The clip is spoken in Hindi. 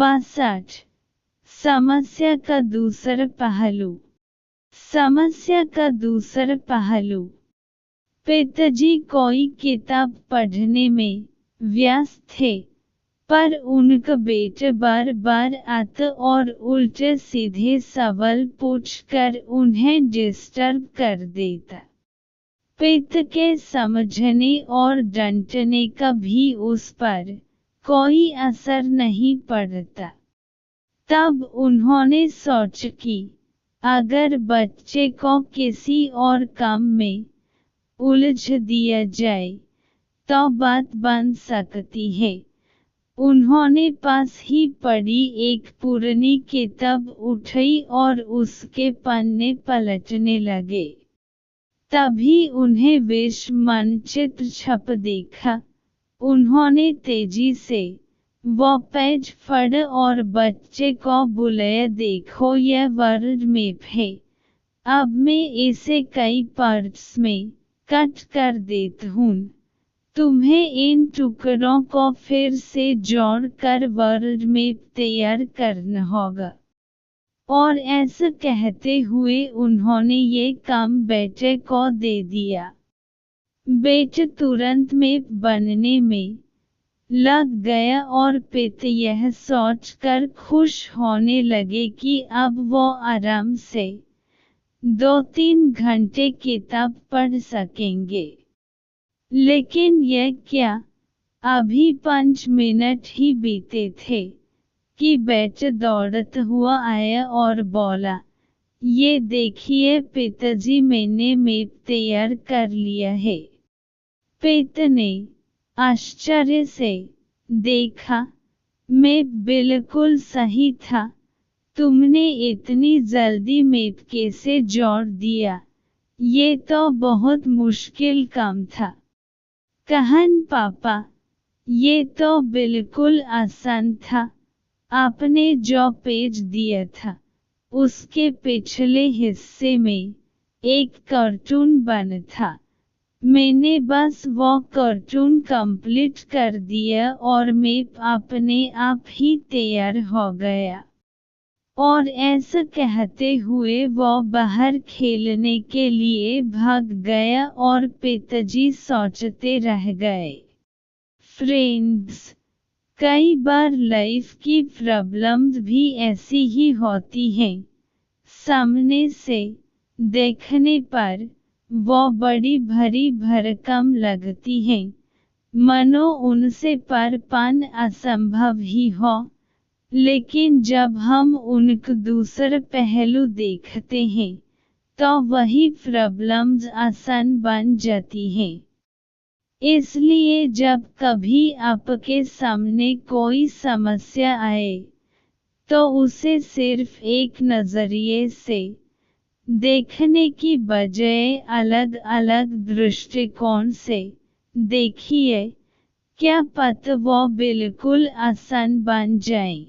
62। समस्या का दूसरा पहलू। समस्या का दूसरा पहलू। पिताजी कोई किताब पढ़ने में व्यस्त थे, पर उनका बेटा बार बार आता और उल्टे सीधे सवाल पूछकर उन्हें डिस्टर्ब कर देता। पिता के समझने और डांटने का भी उस पर कोई असर नहीं पड़ता। तब उन्होंने सोचा कि अगर बच्चे को किसी और काम में उलझ दिया जाए तो बात बन सकती है। उन्होंने पास ही पड़ी एक पुरानी किताब उठाई और उसके पन्ने पलटने लगे। तभी उन्हें विश्व मानचित्र छप देखा। उन्होंने तेजी से वो पेज पढ़ा और बच्चे को बुलाया, देखो यह वर्ल्ड मैप है। अब मैं इसे कई पार्ट्स में कट कर देता हूँ। तुम्हें इन टुकड़ों को फिर से जोड़कर वर्ल्ड मैप तैयार करना होगा। और ऐसा कहते हुए उन्होंने ये काम बेटे को दे दिया। बेटा तुरंत मैप बनने में लग गया और पिता यह सोचकर खुश होने लगे कि अब वो आराम से 2-3 घंटे किताब पढ़ सकेंगे। लेकिन यह क्या, अभी 5 मिनट ही बीते थे कि बेटा दौड़ता हुआ आया और बोला, ये देखिए पिताजी, मैंने मैप तैयार कर लिया है। पिता ने आश्चर्य से देखा, मैप बिल्कुल सही था। तुमने इतनी जल्दी मैप कैसे जोड़ दिया? ये तो बहुत मुश्किल काम था। कहन पापा, ये तो बिल्कुल आसान था। आपने जो पेज दिया था उसके पिछले हिस्से में एक कार्टून बना था। मैंने बस वो कार्टून कंप्लीट कर दिया और मैप अपने आप ही तैयार हो गया। और ऐसा कहते हुए वो बाहर खेलने के लिए भाग गया और पिताजी सोचते रह गए। फ्रेंड्स, कई बार लाइफ की प्रॉब्लम्स भी ऐसी ही होती हैं। सामने से देखने पर वो बड़ी भरी भरकम लगती हैं, मानो उनसे पार पाना असंभव ही हो। लेकिन जब हम उनका दूसरा पहलू देखते हैं तो वही प्रॉब्लम्स आसान बन जाती हैं। इसलिए जब कभी आपके सामने कोई समस्या आए तो उसे सिर्फ एक नज़रिए से देखने की बजाय अलग अलग दृष्टिकोण से देखिए, क्या पता वो बिल्कुल आसान बन जाए।